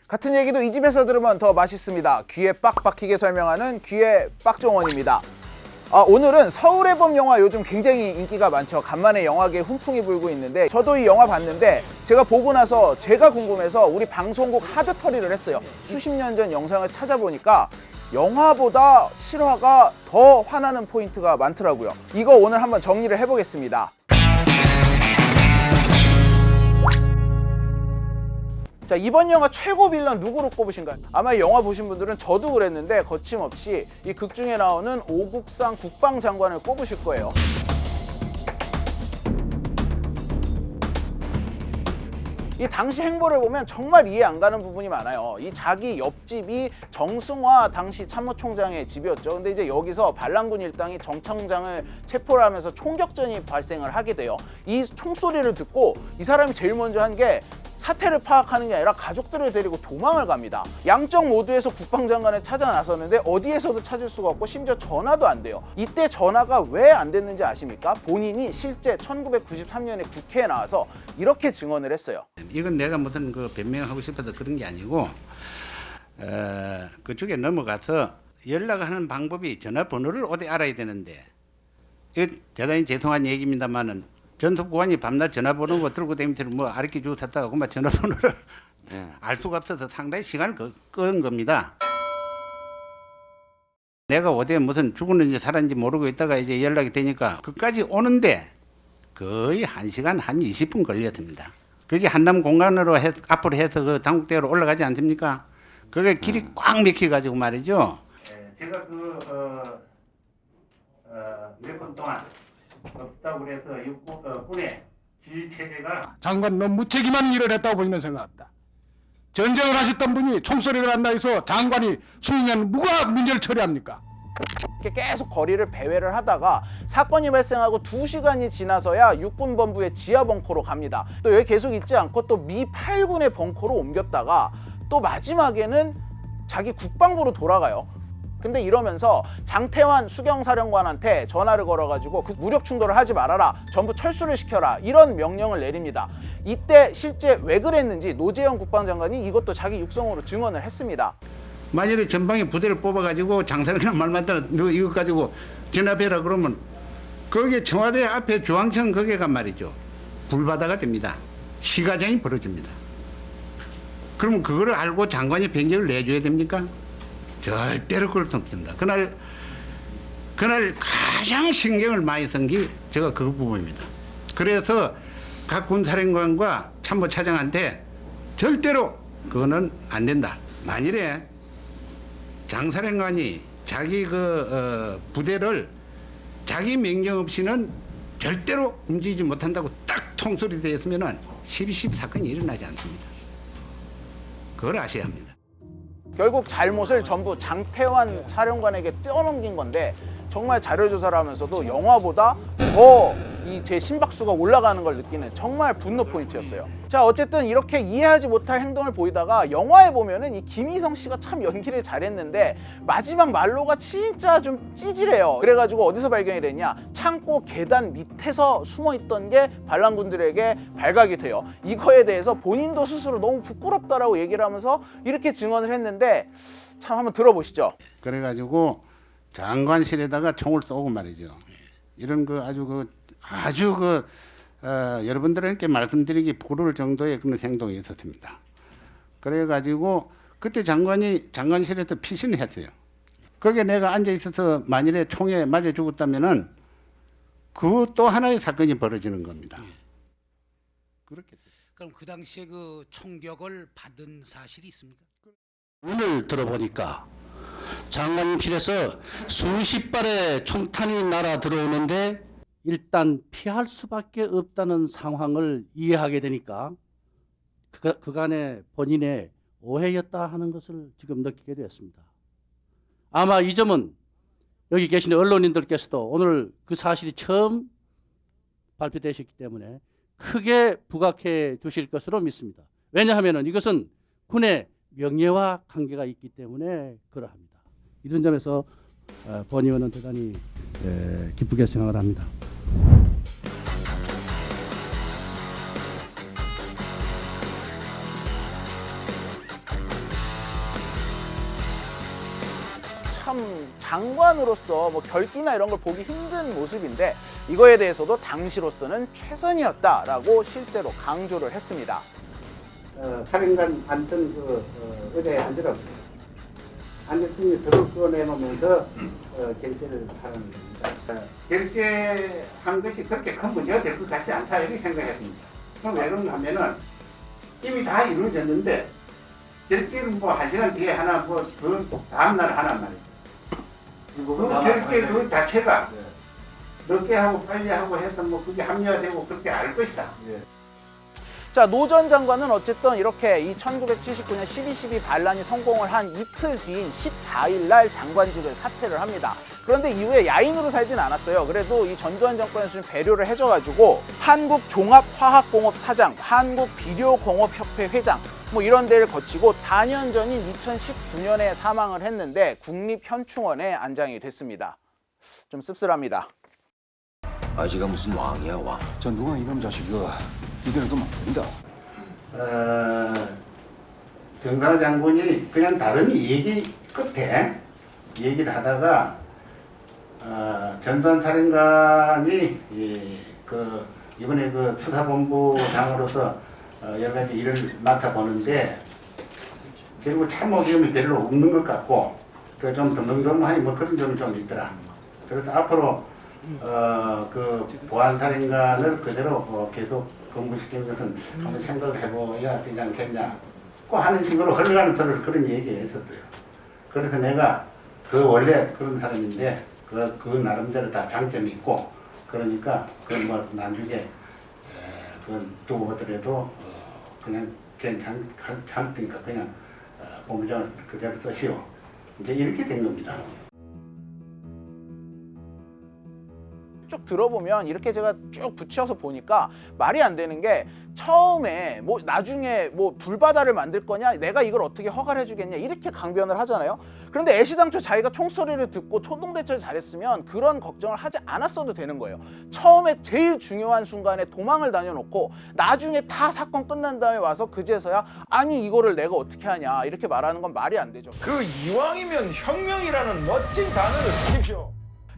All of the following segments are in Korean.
같은 얘기도 이 집에서 들으면 더 맛있습니다. 귀에 빡 박히게 설명하는 귀의 빡종원입니다. 오늘은 서울의 봄 영화 요즘 굉장히 인기가 많죠. 간만에 영화계에 훈풍이 불고 있는데 저도 이 영화 봤는데 제가 보고 나서 제가 궁금해서 우리 방송국 하드 처리를 했어요. 수십 년 전 영상을 찾아보니까 영화보다 실화가 더 화나는 포인트가 많더라고요. 이거 오늘 한번 정리를 해보겠습니다. 자, 이번 영화 최고 빌런 누구로 꼽으신가요? 아마 이 영화 보신 분들은 저도 그랬는데 거침없이 이 극 중에 나오는 오국상 국방장관을 꼽으실 거예요. 이 당시 행보를 보면 정말 이해 안 가는 부분이 많아요. 이 자기 옆집이 정승화 당시 참모총장의 집이었죠. 근데 이제 여기서 반란군 일당이 정 청장을 체포를 하면서 총격전이 발생을 하게 돼요. 이 총소리를 듣고 이 사람이 제일 먼저 한 게 사태를 파악하는 게 아니라 가족들을 데리고 도망을 갑니다. 양쪽 모두에서 국방장관을 찾아 나섰는데 어디에서도 찾을 수가 없고 심지어 전화도 안 돼요. 이때 전화가 왜 안 됐는지 아십니까? 본인이 실제 1993년에 국회에 나와서 이렇게 증언을 했어요. 이건 내가 무슨 그 변명하고 싶어서 그런 게 아니고 그쪽에 넘어가서 연락하는 방법이 전화번호를 어디 알아야 되는데 이거 대단히 죄송한 얘기입니다만은 전투보안이 밤낮 전화번호 들고 다니면서 뭐 아르키 주고 탔다가 그만 전화번호를 알 수가 없어서 상당히 시간을 끄는 겁니다. 내가 어디에 무슨 죽었는지 살았는지 모르고 있다가 이제 연락이 되니까 그까지 오는데 거의 1시간 한 20분 걸렸습니다. 그게 한남 공간으로 앞으로 해서 그 당국대로 올라가지 않습니까? 그게 길이 꽉 막혀가지고 말이죠. 제가 몇 분 동안 없다고 그래서 군의 지휘체제가 장관 너무 무책임한 일을 했다고 보이는 생각합니다. 전쟁을 하셨던 분이 총소리를 한다 해서 장관이 수행한 누가 문제를 처리합니까? 이렇게 계속 거리를 배회를 하다가 사건이 발생하고 2시간이 지나서야 육군본부의 지하 벙커로 갑니다. 또 여기 계속 있지 않고 또 미 8군의 벙커로 옮겼다가 또 마지막에는 자기 국방부로 돌아가요. 근데 이러면서 장태환 수경사령관한테 전화를 걸어가지고 그 무력 충돌을 하지 말아라, 전부 철수를 시켜라, 이런 명령을 내립니다. 이때 실제 왜 그랬는지 노재현 국방장관이 이것도 자기 육성으로 증언을 했습니다. 만일에 전방에 부대를 뽑아가지고 장사령관 말만 들어 너 이거 가지고 진압해라 그러면 거기에 청와대 앞에 중앙청 거기가 말이죠 불바다가 됩니다. 시가전이 벌어집니다. 그러면 그거를 알고 장관이 병력을 내줘야 됩니까? 절대로 그럴 수 없습니다. 그날 가장 신경을 많이 쓴 게 제가 그 부분입니다. 그래서 각 군사령관과 참모차장한테 절대로 그거는 안 된다. 만일에 장사령관이 자기 부대를 자기 명령 없이는 절대로 움직이지 못한다고 딱 통솔이 되었으면은 12.12 사건이 일어나지 않습니다. 그걸 아셔야 합니다. 결국 잘못을 전부 장태환 사령관에게 떼어넘긴 건데 정말 자료조사를 하면서도 영화보다 더 이 제 심박수가 올라가는 걸 느끼는 정말 분노 포인트였어요. 자, 어쨌든 이렇게 이해하지 못할 행동을 보이다가 영화에 보면은 이 김희성 씨가 참 연기를 잘했는데 마지막 말로가 진짜 좀 찌질해요. 그래가지고 어디서 발견이 됐냐? 창고 계단 밑에서 숨어있던 게 반란군들에게 발각이 돼요. 이거에 대해서 본인도 스스로 너무 부끄럽다라고 얘기를 하면서 이렇게 증언을 했는데 참 한번 들어보시죠. 그래가지고 장관실에다가 총을 쏘고 말이죠. 이런 거 아주 여러분들에게 말씀드리기 부끄러울 정도의 그런 행동이 있었습니다. 그래가지고 그때 장관이 장관실에서 피신을 했어요. 거기에 내가 앉아 있어서 만일에 총에 맞아 죽었다면은 그 또 하나의 사건이 벌어지는 겁니다. 그렇게. 그럼 그 당시에 그 총격을 받은 사실이 있습니까? 오늘 들어보니까 장관님실에서 수십 발의 총탄이 날아 들어오는데 일단 피할 수밖에 없다는 상황을 이해하게 되니까 그간의 본인의 오해였다 하는 것을 지금 느끼게 되었습니다. 아마 이 점은 여기 계신 언론인들께서도 오늘 그 사실이 처음 발표되셨기 때문에 크게 부각해 주실 것으로 믿습니다. 왜냐하면 이것은 군의 명예와 관계가 있기 때문에 그러합니다. 이런 점에서 본 의원은 대단히 기쁘게 생각을 합니다. 참 장관으로서 뭐 결기나 이런 걸 보기 힘든 모습인데 이거에 대해서도 당시로서는 최선이었다라고 실제로 강조를 했습니다. 살인관 앉던 의자에 앉으라고 앉았더니 들을 꺼내놓으면서 결제를 하는 겁니다. 결제한 것이 그렇게 큰 문제가 될 것 같지 않다 이렇게 생각했습니다. 그럼 왜 그런가 하면은 이미 다 이루어졌는데 결제를 뭐 1시간 뒤에 하나 그 다음날 하란 말이죠. 그 결제 그 자체가 늦게 하고 빨리 하고 해서 뭐 그게 합리화되고 그렇게 알 것이다. 자, 노 전 장관은 어쨌든 이렇게 이 1979년 12.12 반란이 성공을 한 이틀 뒤인 14일 날 장관직을 사퇴를 합니다. 그런데 이후에 야인으로 살진 않았어요. 그래도 이 전두환 정권에서 좀 배려를 해줘가지고 한국종합화학공업 사장, 한국비료공업협회 회장 뭐 이런 데를 거치고 4년 전인 2019년에 사망을 했는데 국립현충원에 안장이 됐습니다. 좀 씁쓸합니다. 아지가 무슨 왕이야 왕. 전두환 이놈 자식아 이대로도 안 된다. 정상화 장군이 그냥 다른 얘기 끝에 얘기를 하다가 전두환 살인관이 이번에 그 수사본부장으로서 여러 가지 일을 맡아보는데 결국 참모 경험이 별로 없는 것 같고 좀 덤덤하니 뭐 그런 점이 좀 있더라. 그래서 앞으로 그 보안 살인관을 그대로 계속 근무시키는 것은 한번 생각을 해봐야 되지 않겠냐고 하는 식으로 흘러가는 그런 얘기를 했었어요. 그래서 내가 그 원래 그런 사람인데 그 나름대로 다 장점이 있고 그러니까 그 뭐 나중에 그건 두고 보더라도 그냥 괜찮으니까 그냥 본부장을 그대로 쓰시오. 이제 이렇게 된 겁니다. 쭉 들어보면 이렇게 제가 쭉 붙여서 보니까 말이 안 되는 게 처음에 뭐 나중에 뭐 불바다를 만들 거냐 내가 이걸 어떻게 허가를 해주겠냐 이렇게 강변을 하잖아요. 그런데 애시당초 자기가 총소리를 듣고 초동대처를 잘했으면 그런 걱정을 하지 않았어도 되는 거예요. 처음에 제일 중요한 순간에 도망을 다녀놓고 나중에 다 사건 끝난 다음에 와서 그제서야 아니 이거를 내가 어떻게 하냐 이렇게 말하는 건 말이 안 되죠. 그 이왕이면 혁명이라는 멋진 단어를 쓰십시오.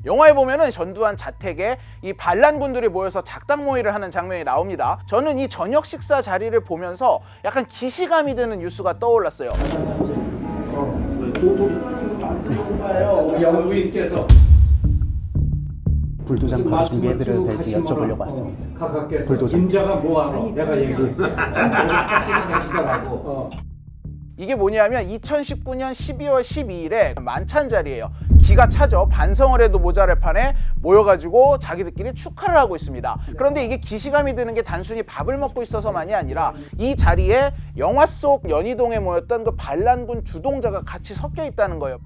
영화에 보면은 전두환 자택에 이 반란군들이 모여서 작당 모의를 하는 장면이 나옵니다. 저는 이 저녁 식사 자리를 보면서 약간 기시감이 드는 뉴스가 떠올랐어요. 영부인께서 불도장 바로 준비해드려도 될지 여쭤보려고 왔습니다. 가깝게서 불도장. 임자가 뭐하노? 내가 얘기했지. 계시더라고. 이게 뭐냐면 2019년 12월 12일에 만찬 자리예요. 기가 차죠. 반성을 해도 모자랄 판에 모여가지고 자기들끼리 축하를 하고 있습니다. 그런데 이게 기시감이 드는 게 단순히 밥을 먹고 있어서만이 아니라 이 자리에 영화 속 연희동에 모였던 그 반란군 주동자가 같이 섞여 있다는 거예요.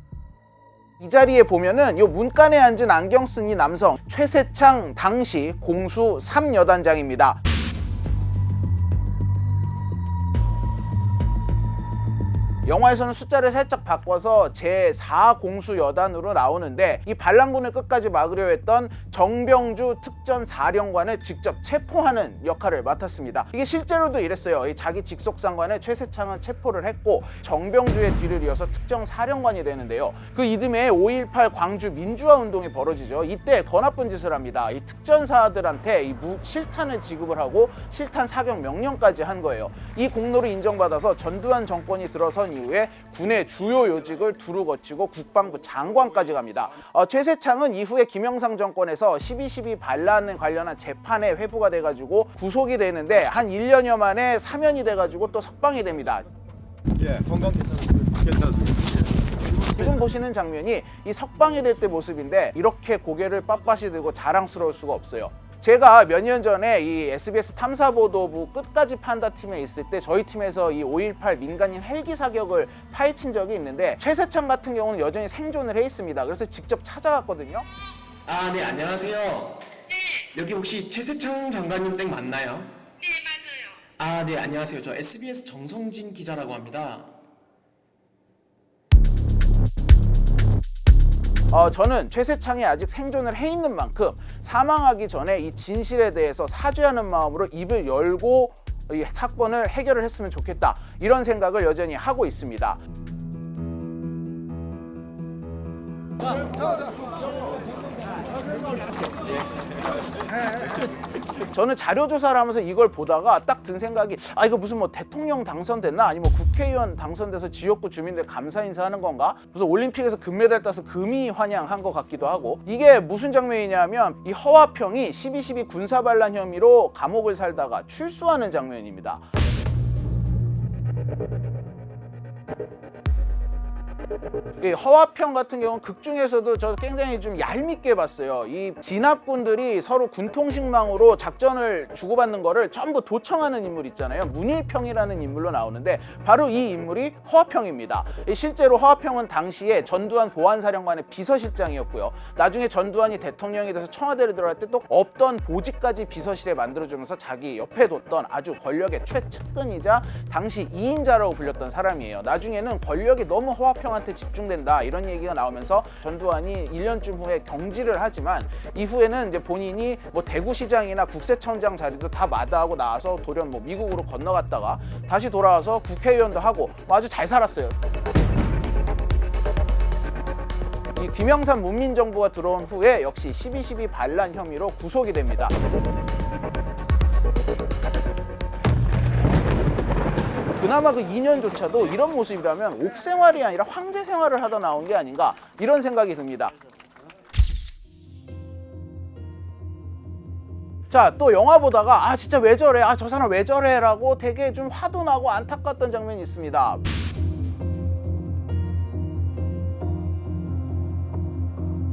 이 자리에 보면은 요 문간에 앉은 안경 쓴 이 남성 최세창 당시 공수 3여단장입니다. 영화에서는 숫자를 살짝 바꿔서 제4 공수여단으로 나오는데 이 반란군을 끝까지 막으려 했던 정병주 특전사령관을 직접 체포하는 역할을 맡았습니다. 이게 실제로도 이랬어요. 이 자기 직속상관을 최세창은 체포를 했고 정병주의 뒤를 이어서 특전사령관이 되는데요. 그 이듬해 5.18 광주 민주화운동이 벌어지죠. 이때 더 나쁜 짓을 합니다. 이 특전사들한테 이 실탄을 지급을 하고 실탄 사격 명령까지 한 거예요. 이 공로를 인정받아서 전두환 정권이 들어선 이후에 군의 주요 요직을 두루 거치고 국방부 장관까지 갑니다. 최세창은 이후에 김영삼 정권에서 12.12 반란에 관련한 재판에 회부가 돼가지고 구속이 되는데 한 1년여 만에 사면이 돼가지고 또 석방이 됩니다. 예, 건강 괜찮습니다. 지금 보시는 장면이 이 석방이 될 때 모습인데 이렇게 고개를 빳빳이 들고 자랑스러울 수가 없어요. 제가 몇 년 전에 이 SBS 탐사보도부 끝까지 판다 팀에 있을 때 저희 팀에서 이 5.18 민간인 헬기 사격을 파헤친 적이 있는데 최세창 같은 경우는 여전히 생존을 해 있습니다. 그래서 직접 찾아갔거든요. 아, 네, 안녕하세요. 네. 여기 혹시 최세창 장관님 댁 맞나요? 네, 맞아요. 아, 네, 안녕하세요. 저 SBS 정성진 기자라고 합니다. 저는 최세창이 아직 생존을 해 있는 만큼 사망하기 전에 이 진실에 대해서 사죄하는 마음으로 입을 열고 이 사건을 해결을 했으면 좋겠다 이런 생각을 여전히 하고 있습니다. 저는 자료 조사를 하면서 이걸 보다가 딱 든 생각이, 아 이거 무슨 뭐 대통령 당선됐나 아니면 뭐 국회의원 당선돼서 지역구 주민들 감사 인사하는 건가, 무슨 올림픽에서 금메달 따서 금이 환영한 것 같기도 하고, 이게 무슨 장면이냐면 이 허화평이 12.12 군사반란 혐의로 감옥을 살다가 출소하는 장면입니다. 이 허화평 같은 경우는 극 중에서도 저 굉장히 좀 얄밉게 봤어요. 이 진압군들이 서로 군통식망으로 작전을 주고받는 거를 전부 도청하는 인물 있잖아요. 문일평이라는 인물로 나오는데 바로 이 인물이 허화평입니다. 실제로 허화평은 당시에 전두환 보안사령관의 비서실장이었고요. 나중에 전두환이 대통령이 돼서 청와대를 들어갈 때 또 없던 보직까지 비서실에 만들어주면서 자기 옆에 뒀던 아주 권력의 최측근이자 당시 2인자라고 불렸던 사람이에요. 나중에는 권력이 너무 허화평한테 집중된다 이런 얘기가 나오면서 전두환이 1년쯤 후에 경질을 하지만 이후에는 이제 본인이 뭐 대구시장이나 국세청장 자리도 다 마다하고 나와서 돌연 뭐 미국으로 건너갔다가 다시 돌아와서 국회의원도 하고 아주 잘 살았어요. 이 김영삼 문민정부가 들어온 후에 역시 12.12 반란 혐의로 구속이 됩니다. 그나마 그 2년조차도 이런 모습이라면 옥생활이 아니라 황제 생활을 하다 나온 게 아닌가 이런 생각이 듭니다. 자, 또 영화 보다가 아 진짜 왜 저래? 아 저 사람 왜 저래? 라고 되게 좀 화도 나고 안타까웠던 장면이 있습니다.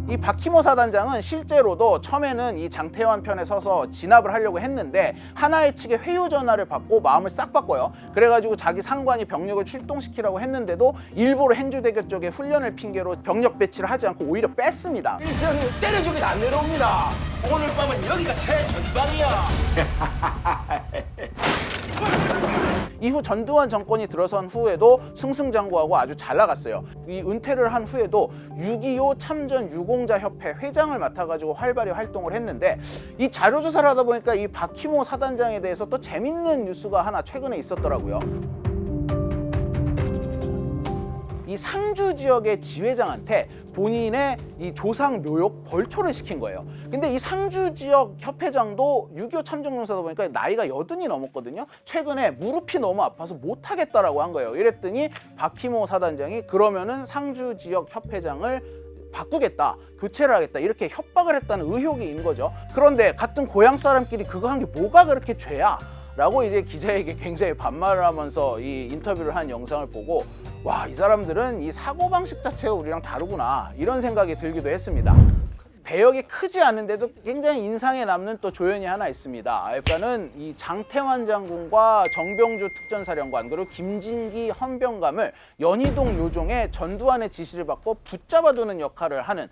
이 박희모 사단장은 실제로도 처음에는 이 장태환 편에 서서 진압을 하려고 했는데 하나의 측의 회유 전화를 받고 마음을 싹 바꿔요. 그래가지고 자기 상관이 병력을 출동시키라고 했는데도 일부러 행주대교 쪽에 훈련을 핑계로 병력 배치를 하지 않고 오히려 뺐습니다. 일선이 때려주긴 안 내려옵니다. 오늘 밤은 여기가 최전방이야. 이후 전두환 정권이 들어선 후에도 승승장구하고 아주 잘 나갔어요. 이 은퇴를 한 후에도 6.25 참전 유공자협회 회장을 맡아가지고 활발히 활동을 했는데 이 자료조사를 하다 보니까 이 박희모 사단장에 대해서 또 재밌는 뉴스가 하나 최근에 있었더라고요. 이 상주 지역의 지회장한테 본인의 이 조상 묘역 벌초를 시킨 거예요. 근데 이 상주 지역 협회장도 6.25 참전용사다 보니까 나이가 80이 넘었거든요. 최근에 무릎이 너무 아파서 못하겠다라고 한 거예요. 이랬더니 박희모 사단장이 그러면은 상주 지역 협회장을 바꾸겠다, 교체를 하겠다 이렇게 협박을 했다는 의혹이 있는 거죠. 그런데 같은 고향 사람끼리 그거 한 게 뭐가 그렇게 죄야? 라고 이제 기자에게 굉장히 반말을 하면서 이 인터뷰를 한 영상을 보고 와, 이 사람들은 이 사고방식 자체가 우리랑 다르구나 이런 생각이 들기도 했습니다. 배역이 크지 않은데도 굉장히 인상에 남는 또 조연이 하나 있습니다. 그러니까는 이 장태환 장군과 정병주 특전사령관 그리고 김진기 헌병감을 연희동 요종의 전두환의 지시를 받고 붙잡아두는 역할을 하는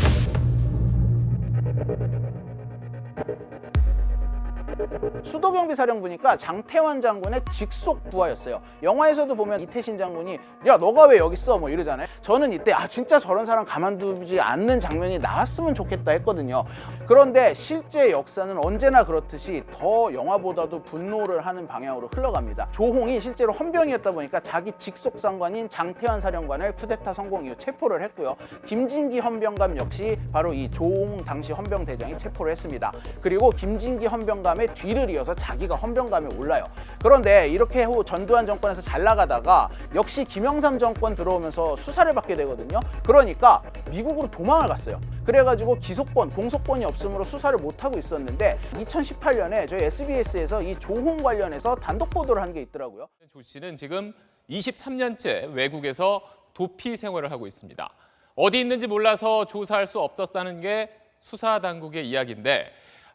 수도경비사령부니까 장태환 장군의 직속 부하였어요. 영화에서도 보면 이태신 장군이 야 너가 왜 여기 있어? 뭐 이러잖아요. 저는 이때 아 진짜 저런 사람 가만두지 않는 장면이 나왔으면 좋겠다 했거든요. 그런데 실제 역사는 언제나 그렇듯이 더 영화보다도 분노를 하는 방향으로 흘러갑니다. 조홍이 실제로 헌병이었다 보니까 자기 직속 상관인 장태환 사령관을 쿠데타 성공 이후 체포를 했고요. 김진기 헌병감 역시 바로 이 조홍 당시 헌병대장이 체포를 했습니다. 그리고 김진기 헌병감의 뒤를 이어서 자기가 헌병감에 올라요. 그런데 이렇게 후 전두환 정권에서 잘 나가다가 역시 김영삼 정권 들어오면서 수사를 받게 되거든요. 그러니까 미국으로 도망을 갔어요. 그래가지고 기소권, 공소권이 없으므로 수사를 못하고 있었는데 2018년에 저희 SBS에서 이 조홍 관련해서 단독 보도를 한 게 있더라고요. 조 씨는 지금 23년째 외국에서 도피 생활을 하고 있습니다. 어디 있는지 몰라서 조사할 수 없었다는 게 수사 당국의 이야기인데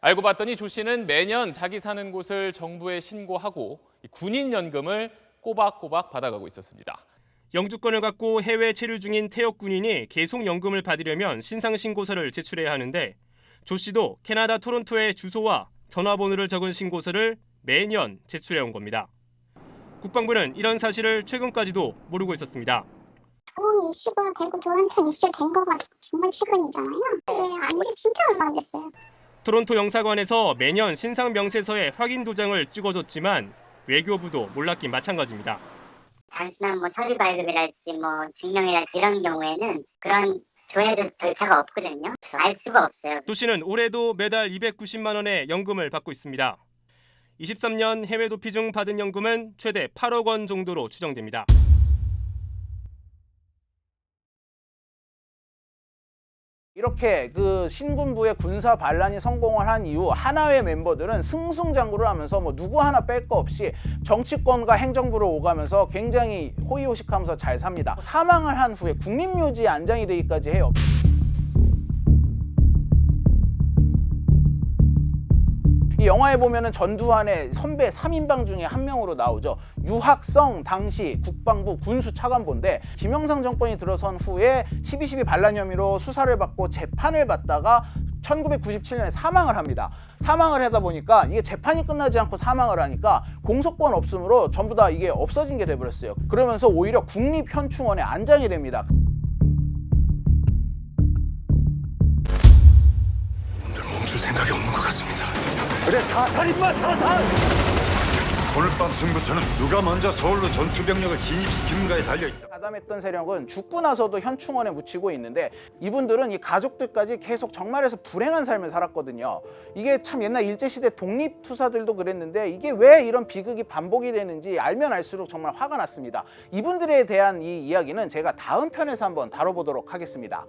알고 봤더니 조 씨는 매년 자기 사는 곳을 정부에 신고하고 군인연금을 꼬박꼬박 받아가고 있었습니다. 영주권을 갖고 해외 체류 중인 태역 군인이 계속 연금을 받으려면 신상신고서를 제출해야 하는데 조 씨도 캐나다 토론토의 주소와 전화번호를 적은 신고서를 매년 제출해온 겁니다. 국방부는 이런 사실을 최근까지도 모르고 있었습니다. 조홍이 이슈가 되고 조현천 이슈 된 거가 정말 최근이잖아요. 안지 진짜 얼마 안 됐어요. 토론토 영사관에서 매년 신상 명세서에 확인 도장을 찍어줬지만 외교부도 몰랐긴 마찬가지입니다. 단순한 서류 발급이랄지 증명이랄지 이런 경우에는 그런 조회도 절차가 없거든요. 알 수가 없어요. 조 씨는 올해도 매달 290만 원의 연금을 받고 있습니다. 23년 해외 도피 중 받은 연금은 최대 8억 원 정도로 추정됩니다. 이렇게 그 신군부의 군사 반란이 성공을 한 이후 하나회 멤버들은 승승장구를 하면서 뭐 누구 하나 뺄 거 없이 정치권과 행정부를 오가면서 굉장히 호의호식하면서 잘 삽니다. 사망을 한 후에 국립묘지에 안장이 되기까지 해요. 이 영화에 보면은 전두환의 선배 3인방 중에 한 명으로 나오죠. 유학성 당시 국방부 군수차관보인데 김영삼 정권이 들어선 후에 12.12 반란 혐의로 수사를 받고 재판을 받다가 1997년에 사망을 합니다. 사망을 하다 보니까 이게 재판이 끝나지 않고 사망을 하니까 공소권 없음으로 전부 다 이게 없어진 게 돼버렸어요. 그러면서 오히려 국립현충원에 안장이 됩니다. 오늘 멈출 생각이 없는 것 같습니다. 그래 사살 임마 사살! 오늘 밤 승부처는 누가 먼저 서울로 전투병력을 진입시키는가에 달려있다. 가담했던 세력은 죽고 나서도 현충원에 묻히고 있는데 이분들은 이 가족들까지 계속 정말에서 불행한 삶을 살았거든요. 이게 참 옛날 일제시대 독립투사들도 그랬는데 이게 왜 이런 비극이 반복이 되는지 알면 알수록 정말 화가 났습니다. 이분들에 대한 이 이야기는 제가 다음 편에서 한번 다뤄보도록 하겠습니다.